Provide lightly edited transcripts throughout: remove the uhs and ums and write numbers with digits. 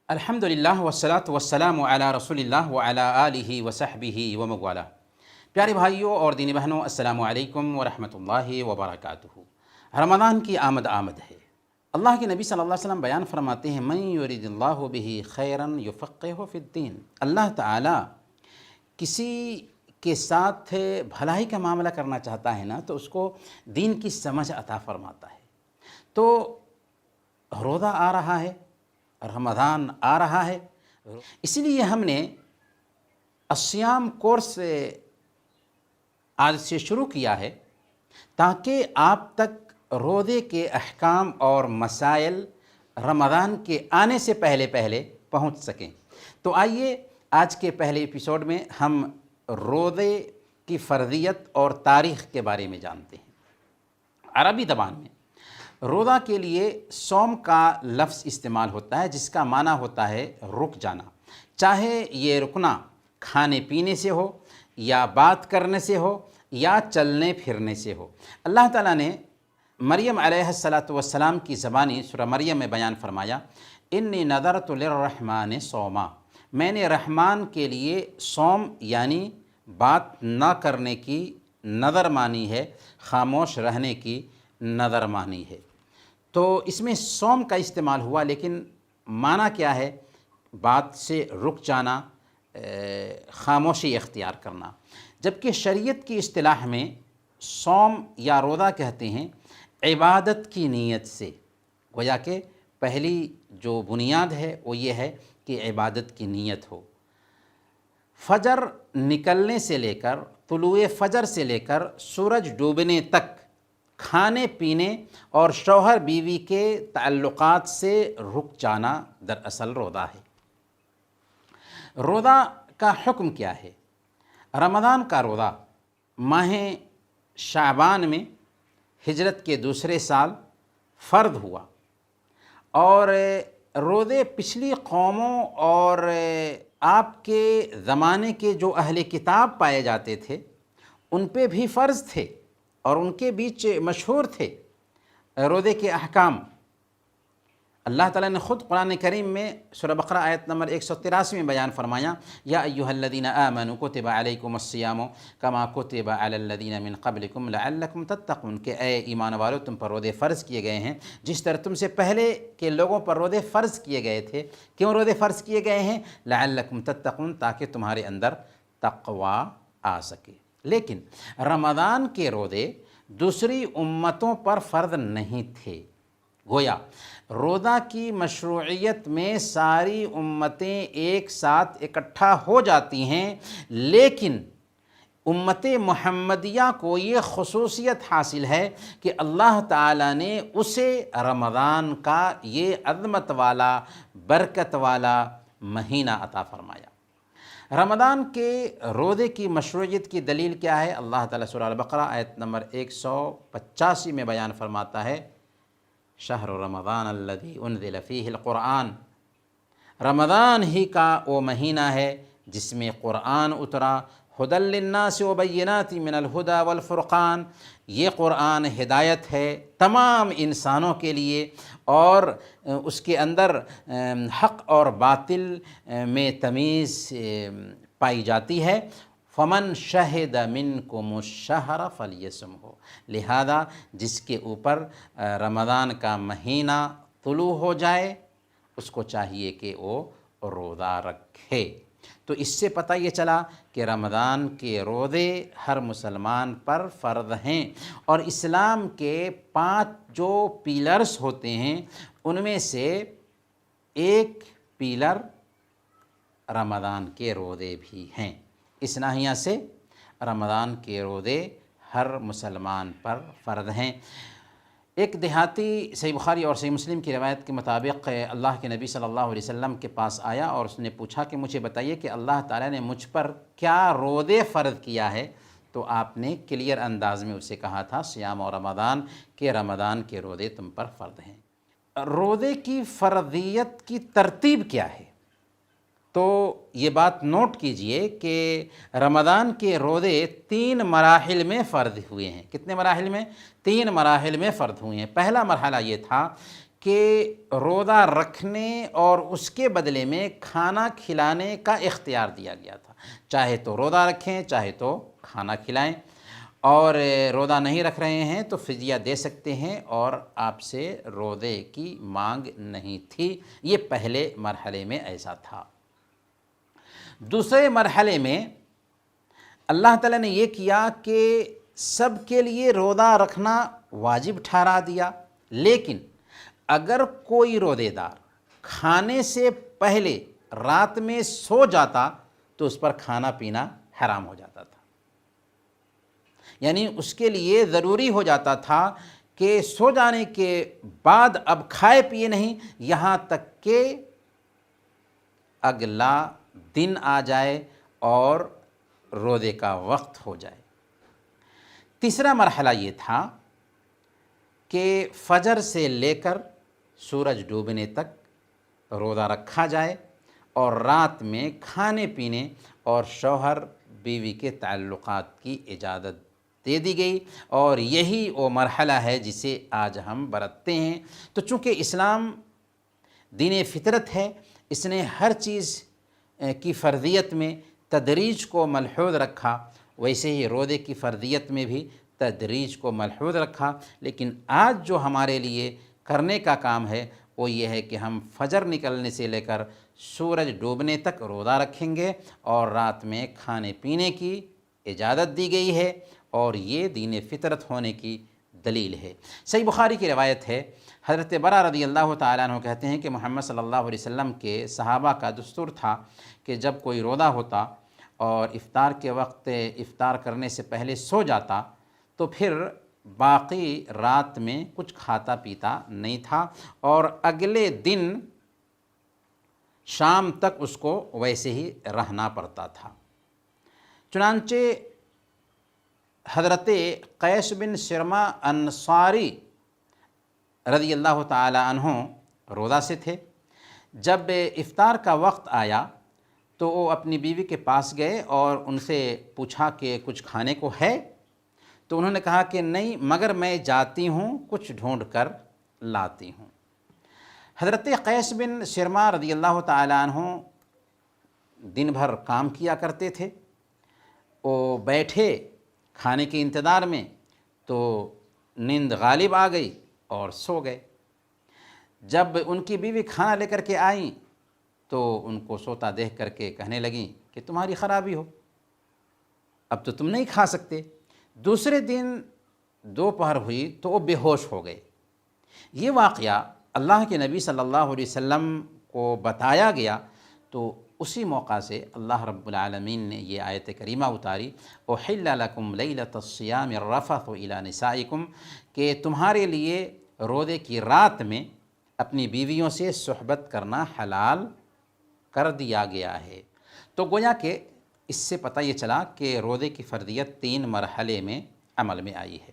الحمدللہ والصلاۃ والسلام علی رسول اللہ وعلی آلہ وصحبہ وموالا۔ پیارے بھائیوں اور دینی بہنوں، السلام علیکم ورحمۃ اللہ وبرکاتہ۔ رمضان کی آمد ہے۔ اللہ کے نبی صلی اللہ علیہ وسلم بیان فرماتے ہیں، من یرید اللہ بہ خیرا یفقہہ فی الدین۔ اللہ تعالیٰ کسی کے ساتھ بھلائی کا معاملہ کرنا چاہتا ہے نا تو اس کو دین کی سمجھ عطا فرماتا ہے۔ تو روزہ آ رہا ہے، رمضان آ رہا ہے، اسی لیے ہم نے الصیام کورس آج سے شروع کیا ہے تاکہ آپ تک روزے کے احکام اور مسائل رمضان کے آنے سے پہلے پہنچ سکیں۔ تو آئیے آج کے پہلے ایپیسوڈ میں ہم روزے کی فرضیت اور تاریخ کے بارے میں جانتے ہیں۔ عربی زبان میں روزہ کے لیے صوم کا لفظ استعمال ہوتا ہے، جس کا معنی ہوتا ہے رک جانا، چاہے یہ رکنا کھانے پینے سے ہو یا بات کرنے سے ہو یا چلنے پھرنے سے ہو۔ اللہ تعالیٰ نے مریم علیہ السلام کی زبانی سورہ مریم میں بیان فرمایا، انی نذرت للرحمن صوما، میں نے رحمان کے لیے صوم یعنی بات نہ کرنے کی نظر مانی ہے، خاموش رہنے کی نظر مانی ہے۔ تو اس میں صوم کا استعمال ہوا، لیکن معنی کیا ہے؟ بات سے رک جانا، خاموشی اختیار کرنا۔ جبکہ شریعت کی اصطلاح میں صوم یا روزہ کہتے ہیں عبادت کی نیت سے، گویا کہ پہلی جو بنیاد ہے وہ یہ ہے کہ عبادت کی نیت ہو۔ فجر نکلنے سے لے کر طلوع فجر سے لے کر سورج ڈوبنے تک کھانے پینے اور شوہر بیوی کے تعلقات سے رک جانا دراصل روزہ ہے۔ روزہ کا حکم کیا ہے؟ رمضان کا روزہ ماہ شعبان میں ہجرت کے دوسرے سال فرض ہوا، اور روزے پچھلی قوموں اور آپ کے زمانے کے جو اہل کتاب پائے جاتے تھے ان پہ بھی فرض تھے، اور ان کے بیچ مشہور تھے روزے کے احکام۔ اللہ تعالیٰ نے خود قرآن کریم میں سورہ بقرہ آیت نمبر 183 میں بیان فرمایا، یا ایھا الذین آمنوا کتب علیکم الصیام کما کتب علی الذین من قبلکم لعلکم تتقون، کہ اے ایمان والو تم پر روزے فرض کیے گئے ہیں جس طرح تم سے پہلے کے لوگوں پر روزے فرض کیے گئے تھے۔ کیوں روزے فرض کیے گئے ہیں؟ لعلکم تتقون، تاکہ تمہارے اندر تقوی آ سکے۔ لیکن رمضان کے روزے دوسری امتوں پر فرض نہیں تھے۔ گویا روزہ کی مشروعیت میں ساری امتیں ایک ساتھ اکٹھا ہو جاتی ہیں، لیکن امت محمدیہ کو یہ خصوصیت حاصل ہے کہ اللہ تعالیٰ نے اسے رمضان کا یہ عظمت والا برکت والا مہینہ عطا فرمایا۔ رمضان کے روزے کی مشروعیت کی دلیل کیا ہے؟ اللہ تعالیٰ سورہ البقرہ آیت نمبر 185 میں بیان فرماتا ہے، شہر رمضان الذی انزل فیہ القرآن، رمضان ہی کا وہ مہینہ ہے جس میں قرآن اترا، ھدی للناس وبینات من الھدی والفرقان، یہ قرآن ہدایت ہے تمام انسانوں کے لیے، اور اس کے اندر حق اور باطل میں تمیز پائی جاتی ہے۔ فمن شہد منکم الشہر فلیصمہ، لہذا جس کے اوپر رمضان کا مہینہ طلوع ہو جائے اس کو چاہیے کہ وہ روزہ رکھے۔ تو اس سے پتہ یہ چلا کہ رمضان کے روزے ہر مسلمان پر فرض ہیں، اور اسلام کے 5 جو پیلرز ہوتے ہیں ان میں سے ایک پیلر رمضان کے روزے بھی ہیں۔ اس ناحیہ سے رمضان کے روزے ہر مسلمان پر فرض ہیں۔ ایک دیہاتی صحیح بخاری اور صحیح مسلم کی روایت کے مطابق اللہ کے نبی صلی اللہ علیہ وسلم کے پاس آیا اور اس نے پوچھا کہ مجھے بتائیے کہ اللہ تعالیٰ نے مجھ پر کیا روزے فرض کیا ہے؟ تو آپ نے کلیئر انداز میں اسے کہا تھا، صیام اور رمضان، کہ رمضان کے روزے تم پر فرض ہیں۔ روزے کی فرضیت کی ترتیب کیا ہے؟ تو یہ بات نوٹ کیجئے کہ رمضان کے روزے 3 مراحل میں فرض ہوئے ہیں۔ کتنے مراحل میں؟ 3 مراحل میں فرض ہوئے ہیں۔ پہلا مرحلہ یہ تھا کہ روزہ رکھنے اور اس کے بدلے میں کھانا کھلانے کا اختیار دیا گیا تھا، چاہے تو روزہ رکھیں چاہے تو کھانا کھلائیں، اور روزہ نہیں رکھ رہے ہیں تو فدیہ دے سکتے ہیں اور آپ سے روزے کی مانگ نہیں تھی۔ یہ پہلے مرحلے میں ایسا تھا۔ دوسرے مرحلے میں اللہ تعالیٰ نے یہ کیا کہ سب کے لیے روزہ رکھنا واجب ٹھہرا دیا، لیکن اگر کوئی روزے دار کھانے سے پہلے رات میں سو جاتا تو اس پر کھانا پینا حرام ہو جاتا تھا، یعنی اس کے لیے ضروری ہو جاتا تھا کہ سو جانے کے بعد اب کھائے پیے نہیں یہاں تک کہ اگلا دن آ جائے اور روزے کا وقت ہو جائے۔ تیسرا مرحلہ یہ تھا کہ فجر سے لے کر سورج ڈوبنے تک روزہ رکھا جائے اور رات میں کھانے پینے اور شوہر بیوی کے تعلقات کی اجازت دے دی گئی، اور یہی وہ مرحلہ ہے جسے آج ہم برتتے ہیں۔ تو چونکہ اسلام دین فطرت ہے، اس نے ہر چیز کی فرضیت میں تدریج کو ملحوظ رکھا، ویسے ہی روزے کی فرضیت میں بھی تدریج کو ملحوظ رکھا۔ لیکن آج جو ہمارے لیے کرنے کا کام ہے وہ یہ ہے کہ ہم فجر نکلنے سے لے کر سورج ڈوبنے تک روزہ رکھیں گے، اور رات میں کھانے پینے کی اجازت دی گئی ہے، اور یہ دین فطرت ہونے کی دلیل ہے۔ صحیح بخاری کی روایت ہے، حضرت برا رضی اللہ تعالیٰ عنہ کہتے ہیں کہ محمد صلی اللہ علیہ وسلم کے صحابہ کا دستور تھا کہ جب کوئی روزہ ہوتا اور افطار کے وقت افطار کرنے سے پہلے سو جاتا تو پھر باقی رات میں کچھ کھاتا پیتا نہیں تھا، اور اگلے دن شام تک اس کو ویسے ہی رہنا پڑتا تھا۔ چنانچہ حضرت قیس بن سرما انصاری رضی اللہ تعالی عنہ روزہ سے تھے۔ جب افطار کا وقت آیا تو وہ اپنی بیوی کے پاس گئے اور ان سے پوچھا کہ کچھ کھانے کو ہے؟ تو انہوں نے کہا کہ نہیں، مگر میں جاتی ہوں کچھ ڈھونڈ کر لاتی ہوں۔ حضرت قیس بن سرما رضی اللہ تعالی عنہ دن بھر کام کیا کرتے تھے، وہ بیٹھے کھانے کے انتظار میں تو نیند غالب آ گئی اور سو گئے۔ جب ان کی بیوی کھانا لے کر کے آئیں تو ان کو سوتا دیکھ کر کے کہنے لگیں کہ تمہاری خرابی ہو، اب تو تم نہیں کھا سکتے۔ دوسرے دن دوپہر ہوئی تو وہ بے ہوش ہو گئے۔ یہ واقعہ اللہ کے نبی صلی اللہ علیہ وسلم کو بتایا گیا تو اسی موقع سے اللہ رب العالمین نے یہ آیت کریمہ اتاری، احل لکم لیلۃ الصیام الرفث الی نسائکم، کہ تمہارے لیے روزے کی رات میں اپنی بیویوں سے صحبت کرنا حلال کر دیا گیا ہے۔ تو گویا کہ اس سے پتہ یہ چلا کہ روزے کی فرضیت 3 مرحلے میں عمل میں آئی ہے۔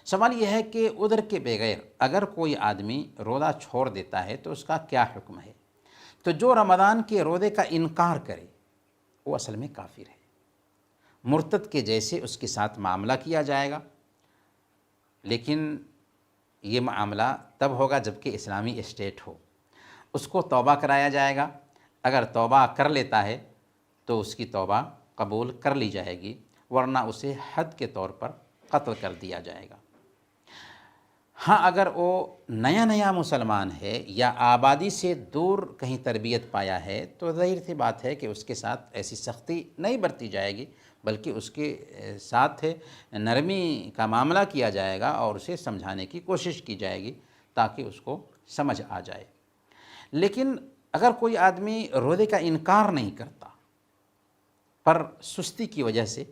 سوال یہ ہے کہ عذر کے بغیر اگر کوئی آدمی روزہ چھوڑ دیتا ہے تو اس کا کیا حکم ہے؟ تو جو رمضان کے روزے کا انکار کرے وہ اصل میں کافر ہے، مرتد کے جیسے اس کے ساتھ معاملہ کیا جائے گا، لیکن یہ معاملہ تب ہوگا جب کہ اسلامی اسٹیٹ ہو، اس کو توبہ کرایا جائے گا۔ اگر توبہ کر لیتا ہے تو اس کی توبہ قبول کر لی جائے گی، ورنہ اسے حد کے طور پر قتل کر دیا جائے گا۔ ہاں اگر وہ نیا مسلمان ہے یا آبادی سے دور کہیں تربیت پایا ہے تو ظاہر سی بات ہے کہ اس کے ساتھ ایسی سختی نہیں برتی جائے گی، بلکہ اس کے ساتھ نرمی کا معاملہ کیا جائے گا اور اسے سمجھانے کی کوشش کی جائے گی تاکہ اس کو سمجھ آ جائے۔ لیکن اگر کوئی آدمی روزے کا انکار نہیں کرتا پر سستی کی وجہ سے،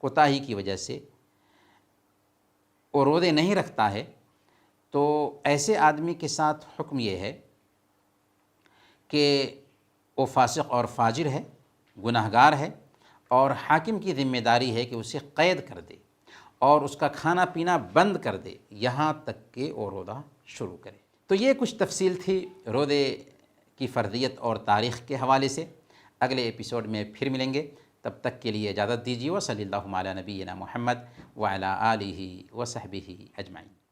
کوتاہی کی وجہ سے وہ روزے نہیں رکھتا ہے، تو ایسے آدمی کے ساتھ حکم یہ ہے کہ وہ فاسق اور فاجر ہے، گناہگار ہے، اور حاکم کی ذمہ داری ہے کہ اسے قید کر دے اور اس کا کھانا پینا بند کر دے یہاں تک کہ وہ روزہ شروع کرے۔ تو یہ کچھ تفصیل تھی روزے کی فرضیت اور تاریخ کے حوالے سے۔ اگلے ایپیسوڈ میں پھر ملیں گے، تب تک کے لیے اجازت دیجیے۔ وصلی اللہ علی نبینا محمد وعلی آلہ وصحبہ اجمعین۔